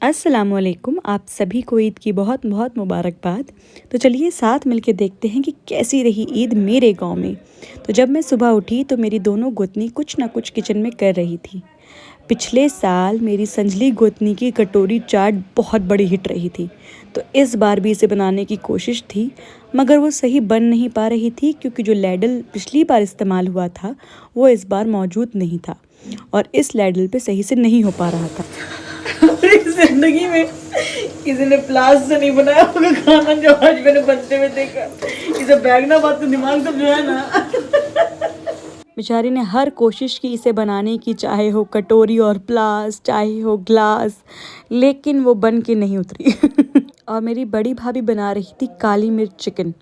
अस्सलामुअलैकुम। आप सभी को ईद की बहुत बहुत मुबारकबाद। तो चलिए साथ मिलके देखते हैं कि कैसी रही ईद मेरे गांव में। तो जब मैं सुबह उठी तो मेरी दोनों गोतनी कुछ ना कुछ किचन में कर रही थी। पिछले साल मेरी संजली गोतनी की कटोरी चाट बहुत बड़ी हिट रही थी, तो इस बार भी इसे बनाने की कोशिश थी, मगर वो सही बन नहीं पा रही थी क्योंकि जो लैडल पिछली बार इस्तेमाल हुआ था वो इस बार मौजूद नहीं था और इस लैडल पे सही से नहीं हो पा रहा था। जिंदगी में किसी ने प्लास से नहीं बनाया होगा खाना जो आज मैंने बनते हुए देखा। इसे बैगना बात तो दिमाग सब जो है ना। बेचारी ने हर कोशिश की इसे बनाने की, चाहे हो कटोरी और प्लास, चाहे हो ग्लास, लेकिन वो बन के नहीं उतरी। और मेरी बड़ी भाभी बना रही थी काली मिर्च चिकन,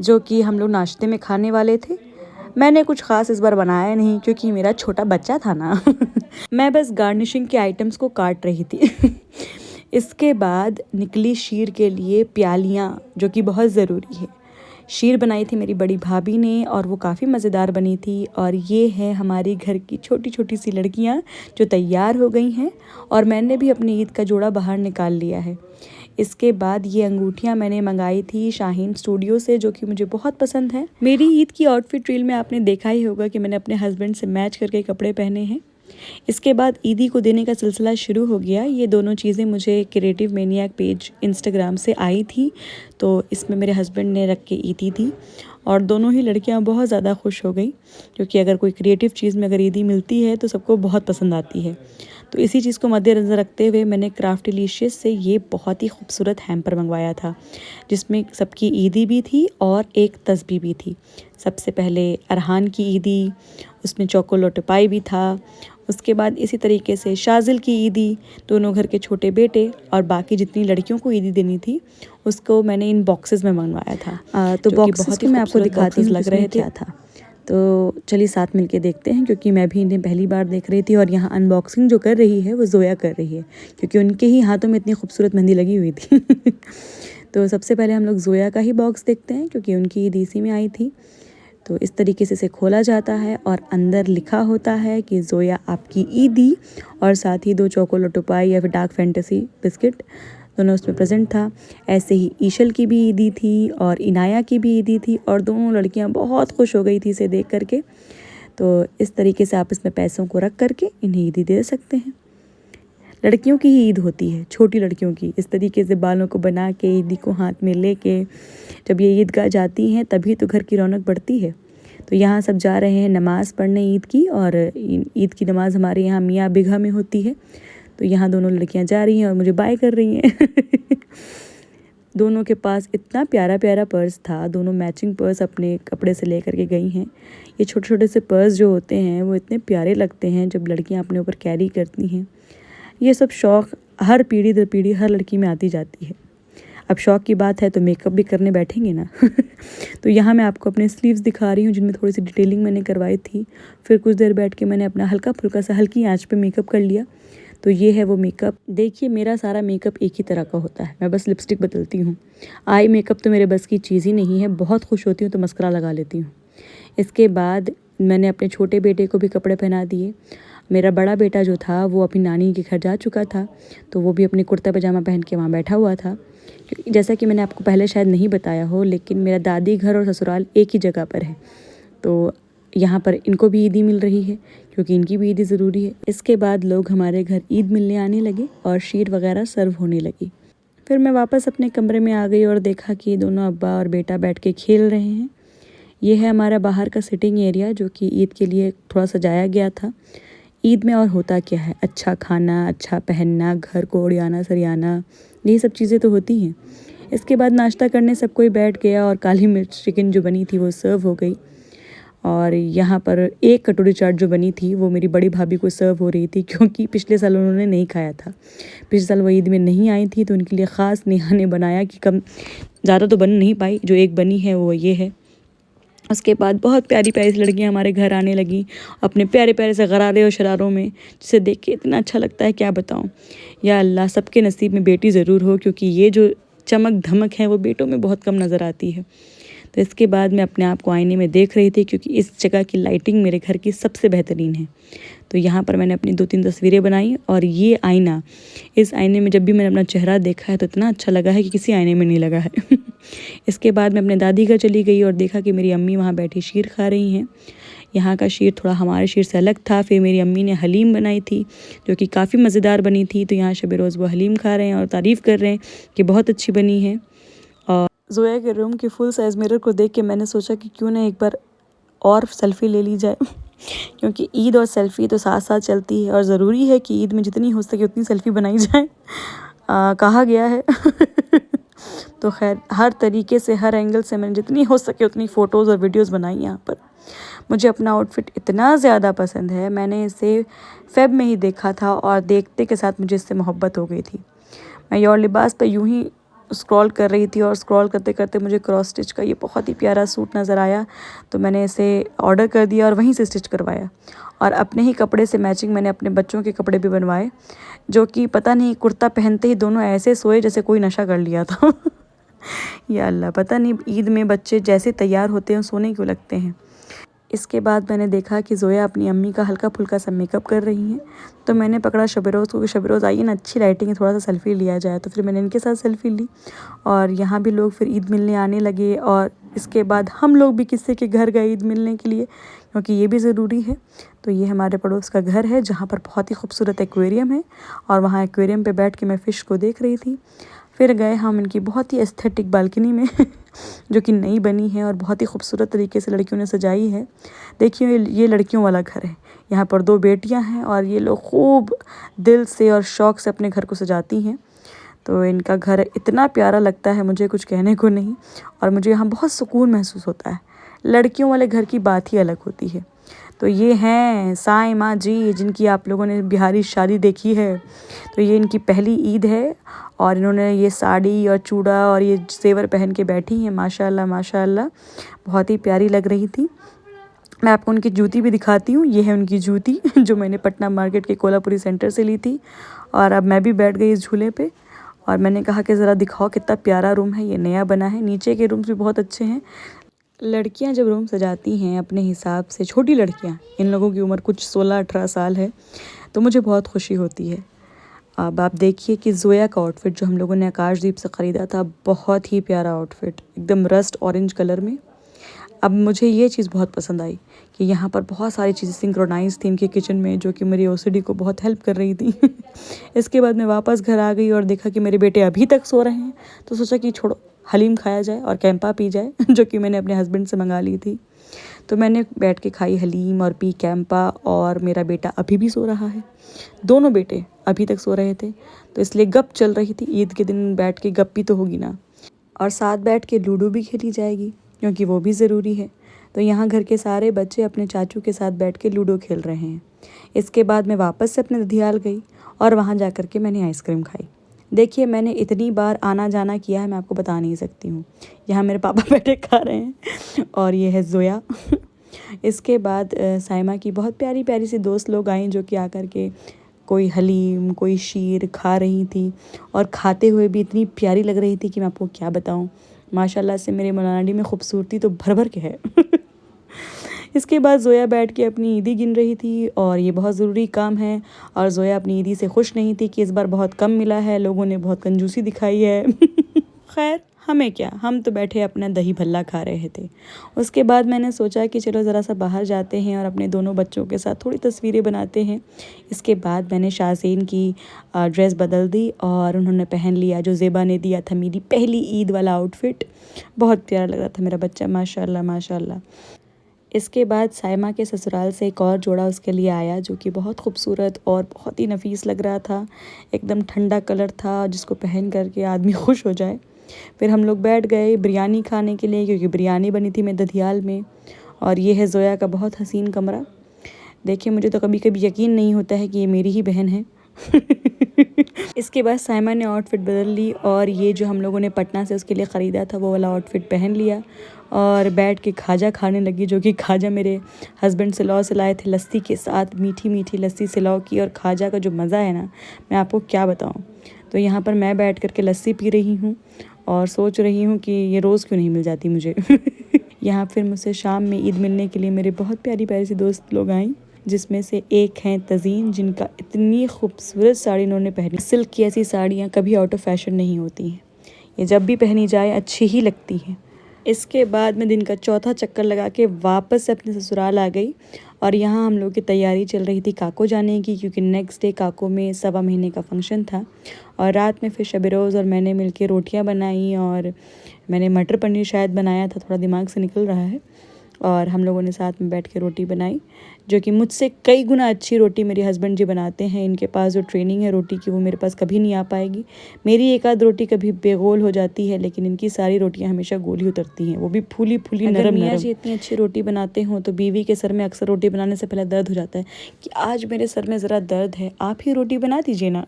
जो कि हम लोग नाश्ते में खाने वाले थे। मैंने कुछ ख़ास इस बार बनाया नहीं क्योंकि मेरा छोटा बच्चा था ना। मैं बस गार्निशिंग के आइटम्स को काट रही थी। इसके बाद निकली शीर के लिए प्यालियाँ, जो कि बहुत ज़रूरी है। शीर बनाई थी मेरी बड़ी भाभी ने और वो काफ़ी मज़ेदार बनी थी। और ये है हमारे घर की छोटी छोटी सी लड़कियाँ जो तैयार हो गई हैं, और मैंने भी अपनी ईद का जोड़ा बाहर निकाल लिया है। इसके बाद ये अंगूठियाँ मैंने मंगाई थी शाहीन स्टूडियो से, जो कि मुझे बहुत पसंद है। मेरी ईद की आउटफिट रील में आपने देखा ही होगा कि मैंने अपने हस्बैंड से मैच करके कपड़े पहने हैं। इसके बाद ईदी को देने का सिलसिला शुरू हो गया। ये दोनों चीज़ें मुझे क्रिएटिव मैनियक पेज इंस्टाग्राम से आई थी, तो इसमें मेरे हस्बैंड ने रख के ईदी थी और दोनों ही लड़कियां बहुत ज़्यादा खुश हो गई, क्योंकि अगर कोई क्रिएटिव चीज़ में अगर ईदी मिलती है तो सबको बहुत पसंद आती है। तो इसी चीज़ को मद्देनज़र रखते हुए मैंने क्राफ्टिलिशियस से ये बहुत ही खूबसूरत हैम्पर मंगवाया था, जिसमें सबकी ईदी भी थी और एक तस्बीह भी थी। सबसे पहले अरहान की ईदी, उसमें चोकोलोट पाई भी था। उसके बाद इसी तरीके से शाजिल की ईदी, दोनों घर के छोटे बेटे और बाकी जितनी लड़कियों को ईदी देनी थी उसको मैंने इन बॉक्सेस में मंगवाया था। तो बॉक्सेस बहुत ही मैं आपको दिखाती लग रहे थे क्या था। तो चलिए साथ मिलके देखते हैं, क्योंकि मैं भी इन्हें पहली बार देख रही थी और यहाँ अनबॉक्सिंग जो कर रही है वो जोया कर रही है, क्योंकि उनके ही हाथों में इतनी खूबसूरत मेहंदी लगी हुई थी। तो सबसे पहले हम लोग जोया का ही बॉक्स देखते हैं, क्योंकि उनकी ईद इसी में आई थी। तो इस तरीके से इसे खोला जाता है और अंदर लिखा होता है कि जोया आपकी ईदी, और साथ ही 2 चोकोलोटो पाई या फिर डार्क फैंटेसी बिस्किट दोनों उसमें प्रेजेंट था। ऐसे ही ईशल की भी ईदी थी और इनाया की भी ईदी थी, और दोनों लड़कियां बहुत खुश हो गई थी इसे देख करके। तो इस तरीके से आप इसमें पैसों को रख करके इन्हें ईदी दे सकते हैं। लड़कियों की ही ईद होती है, छोटी लड़कियों की। इस तरीके से बालों को बना के ईदी को हाथ में लेके जब ये ईदगाह जाती हैं तभी तो घर की रौनक बढ़ती है। तो यहाँ सब जा रहे हैं नमाज़ पढ़ने ईद की, और ईद की नमाज़ हमारे यहाँ मियाँ बिघा में होती है। तो यहाँ दोनों लड़कियाँ जा रही हैं और मुझे बाय कर रही हैं। दोनों के पास इतना प्यारा प्यारा पर्स था, दोनों मैचिंग पर्स अपने कपड़े से ले करके गई हैं। ये छोटे छोटे से पर्स जो होते हैं वो इतने प्यारे लगते हैं जब लड़कियाँ अपने ऊपर कैरी करती हैं। ये सब शौक़ हर पीढ़ी दर पीढ़ी हर लड़की में आती जाती है। अब शौक़ की बात है तो मेकअप भी करने बैठेंगे ना। तो यहाँ मैं आपको अपने स्लीव्स दिखा रही हूँ, जिनमें थोड़ी सी डिटेलिंग मैंने करवाई थी। फिर कुछ देर बैठ के मैंने अपना हल्का फुल्का सा हल्की आंच पे मेकअप कर लिया। तो ये है वो मेकअप। देखिए मेरा सारा मेकअप एक ही तरह का होता है, मैं बस लिपस्टिक बदलती हूँ। आई मेकअप तो मेरे बस की चीज़ ही नहीं है। बहुत खुश होती हूँ तो मस्करा लगा लेती हूँ। इसके बाद मैंने अपने छोटे बेटे को भी कपड़े पहना दिए। मेरा बड़ा बेटा जो था वो अपनी नानी के घर जा चुका था, तो वो भी अपनी कुर्ता पजामा पहन के वहाँ बैठा हुआ था। जैसा कि मैंने आपको पहले शायद नहीं बताया हो, लेकिन मेरा दादी घर और ससुराल एक ही जगह पर है, तो यहाँ पर इनको भी ईदी मिल रही है, क्योंकि इनकी भी ईदी ज़रूरी है। इसके बाद लोग हमारे घर ईद मिलने आने लगे और शीर वगैरह सर्व होने लगी। फिर मैं वापस अपने कमरे में आ गई और देखा कि दोनों अब्बा और बेटा बैठ के खेल रहे हैं। ये है हमारा बाहर का सिटिंग एरिया, जो कि ईद के लिए थोड़ा सजाया गया था। ईद में और होता क्या है, अच्छा खाना, अच्छा पहनना, घर को ओढ़ियाना सरियाना, यही सब चीज़ें तो होती हैं। इसके बाद नाश्ता करने सब कोई बैठ गया और काली मिर्च चिकन जो बनी थी वो सर्व हो गई। और यहाँ पर एक कटोरी चाट जो बनी थी वो मेरी बड़ी भाभी को सर्व हो रही थी, क्योंकि पिछले साल उन्होंने नहीं खाया था। पिछले साल वो ईद में नहीं आई थी, तो उनके लिए ख़ास नेहा ने बनाया कि कम ज़्यादा तो बन नहीं पाई, जो एक बनी है वो ये है। उसके बाद बहुत प्यारी प्यारी लड़कियां हमारे घर आने लगी अपने प्यारे प्यारे से गरारे और शरारों में, जिसे देख के इतना अच्छा लगता है क्या बताऊं। या अल्लाह सबके नसीब में बेटी ज़रूर हो, क्योंकि ये जो चमक धमक है वो बेटों में बहुत कम नज़र आती है। तो इसके बाद मैं अपने आप को आईने में देख रही थी, क्योंकि इस जगह की लाइटिंग मेरे घर की सबसे बेहतरीन है। तो यहाँ पर मैंने अपनी 2-3 तस्वीरें बनाई, और ये आईना, इस आईने में जब भी मैंने अपना चेहरा देखा है तो इतना अच्छा लगा है कि किसी आईने में नहीं लगा है। इसके बाद मैं अपने दादी घर चली गई और देखा कि मेरी अम्मी वहाँ बैठी शीर खा रही हैं। यहाँ का शीर थोड़ा हमारे शीर से अलग था। फिर मेरी अम्मी ने हलीम बनाई थी जो कि काफ़ी मज़ेदार बनी थी। तो यहाँ शब रोज़ वो हलीम खा रहे हैं और तारीफ़ कर रहे हैं कि बहुत अच्छी बनी है। और ज़ोया के रूम के फुल साइज़ मिरर को देख के मैंने सोचा कि क्यों ना एक बार और सेल्फ़ी ले ली जाए, क्योंकि ईद और सेल्फ़ी तो साथ साथ चलती है और ज़रूरी है कि ईद में जितनी हो सके उतनी सेल्फ़ी बनाई जाए, कहा गया है। तो खैर हर तरीके से, हर एंगल से मैंने जितनी हो सके उतनी फ़ोटोज़ और वीडियोज़ बनाई यहाँ पर। मुझे अपना आउटफिट इतना ज़्यादा पसंद है, मैंने इसे फ़ेब में ही देखा था और देखते के साथ मुझे इससे मोहब्बत हो गई थी। मैं योर लिबास पर यूं ही स्क्रॉल कर रही थी और स्क्रॉल करते करते मुझे क्रॉस स्टिच का ये बहुत ही प्यारा सूट नज़र आया, तो मैंने इसे ऑर्डर कर दिया और वहीं से स्टिच करवाया। और अपने ही कपड़े से मैचिंग मैंने अपने बच्चों के कपड़े भी बनवाए, जो कि पता नहीं कुर्ता पहनते ही दोनों ऐसे सोए जैसे कोई नशा कर लिया था। या अल्लाह, पता नहीं ईद में बच्चे जैसे तैयार होते हैं सोने क्यों लगते हैं। इसके बाद मैंने देखा कि ज़ोया अपनी अम्मी का हल्का फुल्का सा मेकअप कर रही हैं, तो मैंने पकड़ा शबरोज़ को कि शबरोज़ आइए ना, अच्छी लाइटिंग है, थोड़ा सा सेल्फ़ी लिया जाए। तो फिर मैंने इनके साथ सेल्फ़ी ली और यहाँ भी लोग फिर ईद मिलने आने लगे। और इसके बाद हम लोग भी किसी के घर गए ईद मिलने के लिए, क्योंकि ये भी ज़रूरी है। तो ये हमारे पड़ोस का घर है जहाँ पर बहुत ही खूबसूरत एक्वेरियम है, और वहाँ एक्वेरियम पे बैठ के मैं फ़िश को देख रही थी। फिर गए हम इनकी बहुत ही एस्थेटिक बालकनी में जो कि नई बनी है और बहुत ही खूबसूरत तरीके से लड़कियों ने सजाई है। देखिए ये लड़कियों वाला घर है। यहाँ पर 2 बेटियाँ हैं और ये लोग खूब दिल से और शौक़ से अपने घर को सजाती हैं। तो इनका घर इतना प्यारा लगता है, मुझे कुछ कहने को नहीं, और मुझे यहाँ बहुत सुकून महसूस होता है। लड़कियों वाले घर की बात ही अलग होती है। तो ये हैं साइमा जी, जिनकी आप लोगों ने बिहारी शादी देखी है। तो ये इनकी पहली ईद है और इन्होंने ये साड़ी और चूड़ा और ये ज़ेवर पहन के बैठी हैं। माशाल्लाह माशाल्लाह, बहुत ही प्यारी लग रही थी। मैं आपको उनकी जूती भी दिखाती हूँ। ये है उनकी जूती जो मैंने पटना मार्केट के कोल्हापुरी सेंटर से ली थी। और अब मैं भी बैठ गई इस झूले पे और मैंने कहा कि ज़रा दिखाओ कितना प्यारा रूम है, ये नया बना है। नीचे के रूम्स भी बहुत अच्छे हैं। लड़कियां जब रूम सजाती हैं अपने हिसाब से, छोटी लड़कियां, इन लोगों की उम्र कुछ 16-18 साल है, तो मुझे बहुत खुशी होती है। अब आप देखिए कि ज़ोया का आउटफिट जो हम लोगों ने आकाशदीप से ख़रीदा था, बहुत ही प्यारा आउटफिट, एकदम रस्ट ऑरेंज कलर में। अब मुझे ये चीज़ बहुत पसंद आई कि यहाँ पर बहुत सारी चीज़ें सिंक्रोनाइज थी इनके किचन में, जो कि मेरी ओसीडी को बहुत हेल्प कर रही थी। इसके बाद मैं वापस घर आ गई और देखा कि मेरे बेटे अभी तक सो रहे हैं, तो सोचा कि छोड़ो, हलीम खाया जाए और कैंपा पी जाए, जो कि मैंने अपने हस्बैंड से मंगा ली थी। तो मैंने बैठ के खाई हलीम और पी कैंपा, और मेरा बेटा अभी भी सो रहा है। दोनों बेटे अभी तक सो रहे थे, तो इसलिए गप चल रही थी। ईद के दिन बैठ के गप्पी तो होगी ना, और साथ बैठ के लूडो भी खेली जाएगी, क्योंकि वो भी ज़रूरी है। तो यहाँ घर के सारे बच्चे अपने चाचू के साथ बैठ के लूडो खेल रहे हैं। इसके बाद मैं वापस से अपने दधियाल गई और वहाँ जा कर के मैंने आइसक्रीम खाई। देखिए, मैंने इतनी बार आना जाना किया है, मैं आपको बता नहीं सकती हूँ। यहाँ मेरे पापा बैठे खा रहे हैं और ये है ज़ोया। इसके बाद साइमा की बहुत प्यारी प्यारी सी दोस्त लोग आई, जो कि आकर के कोई हलीम, कोई शीर खा रही थी, और खाते हुए भी इतनी प्यारी लग रही थी कि मैं आपको क्या बताऊँ। माशाल्लाह से मेरे मौलानाडी में खूबसूरती तो भर भर के है। इसके बाद ज़ोया बैठ के अपनी ईदी गिन रही थी, और ये बहुत ज़रूरी काम है। और ज़ोया अपनी ईदी से खुश नहीं थी कि इस बार बहुत कम मिला है, लोगों ने बहुत कंजूसी दिखाई है। खैर, हमें क्या, हम तो बैठे अपना दही भल्ला खा रहे थे। उसके बाद मैंने सोचा कि चलो ज़रा सा बाहर जाते हैं और अपने दोनों बच्चों के साथ थोड़ी तस्वीरें बनाते हैं। इसके बाद मैंने शाहज़ेन की ड्रेस बदल दी और उन्होंने पहन लिया जो ज़ेबा ने दिया था, मेरी पहली ईद वाला आउटफिट। बहुत प्यारा लग रहा था मेरा बच्चा, माशाल्लाह माशाल्लाह। इसके बाद साइमा के ससुराल से एक और जोड़ा उसके लिए आया, जो कि बहुत खूबसूरत और बहुत ही नफीस लग रहा था। एकदम ठंडा कलर था, जिसको पहन करके आदमी खुश हो जाए। फिर हम लोग बैठ गए बिरयानी खाने के लिए, क्योंकि बिरयानी बनी थी मेरे दधियाल में। और ये है ज़ोया का बहुत हसीन कमरा। देखिए, मुझे तो कभी कभी यकीन नहीं होता है कि ये मेरी ही बहन है। इसके बाद साइमा ने आउटफिट बदल ली, और ये जो हम लोगों ने पटना से उसके लिए ख़रीदा था वो वाला आउटफिट पहन लिया और बैठ के खाजा खाने लगी, जो कि खाजा मेरे हस्बैंड सिलौर से लाए थे लस्सी के साथ। मीठी मीठी लस्सी सिलौर की, और खाजा का जो मज़ा है ना, मैं आपको क्या बताऊँ। तो यहाँ पर मैं बैठ कर के लस्सी पी रही हूँ और सोच रही हूँ कि ये रोज़ क्यों नहीं मिल जाती मुझे। यहाँ फिर मुझसे शाम में ईद मिलने के लिए मेरे बहुत प्यारी प्यारी सी दोस्त लोग आई, जिसमें से एक हैं तज़ीन, जिनका इतनी खूबसूरत साड़ी इन्होंने पहनी। सिल्क की ऐसी साड़ियाँ कभी आउट ऑफ फैशन नहीं होती हैं, ये जब भी पहनी जाए अच्छी ही लगती हैं। इसके बाद मैं दिन का चौथा चक्कर लगा के वापस से अपने ससुराल आ गई और यहाँ हम लोग की तैयारी चल रही थी काको जाने की, क्योंकि नेक्स्ट डे काको में 1.25 महीने का फंक्शन था। और रात में फिर शब रोज़ और मैंने मिलके रोटियां बनाई और मैंने मटर पनीर शायद बनाया था, थोड़ा दिमाग से निकल रहा है। और हम लोगों ने साथ में बैठ के रोटी बनाई, जो कि मुझसे कई गुना अच्छी रोटी मेरे हस्बैंड जी बनाते हैं। इनके पास जो ट्रेनिंग है रोटी की वो मेरे पास कभी नहीं आ पाएगी। मेरी एक आध रोटी कभी बेगोल हो जाती है, लेकिन इनकी सारी रोटियां हमेशा गोली उतरती हैं, वो भी फूली फूली नरम नरम। जी इतनी अच्छी रोटी बनाते हो तो बीवी के सर में अक्सर रोटी बनाने से पहले दर्द हो जाता है कि आज मेरे सर में ज़रा दर्द है, आप ही रोटी बना दीजिए ना।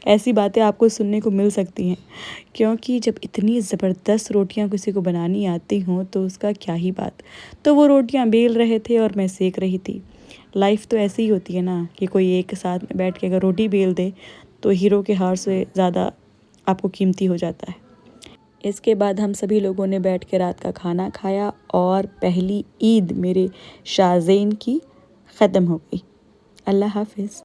ऐसी बातें आपको सुनने को मिल सकती हैं, क्योंकि जब इतनी ज़बरदस्त रोटियां किसी को बनानी आती हों तो उसका क्या ही बात। तो वो रोटियां बेल रहे थे और मैं सेक रही थी। लाइफ तो ऐसी ही होती है ना कि कोई एक साथ में बैठ के अगर रोटी बेल दे तो हीरो के हार से ज़्यादा आपको कीमती हो जाता है। इसके बाद हम सभी लोगों ने बैठ के रात का खाना खाया और पहली ईद मेरे शाज़ेन की ख़त्म हो गई। अल्लाह हाफ़िज़।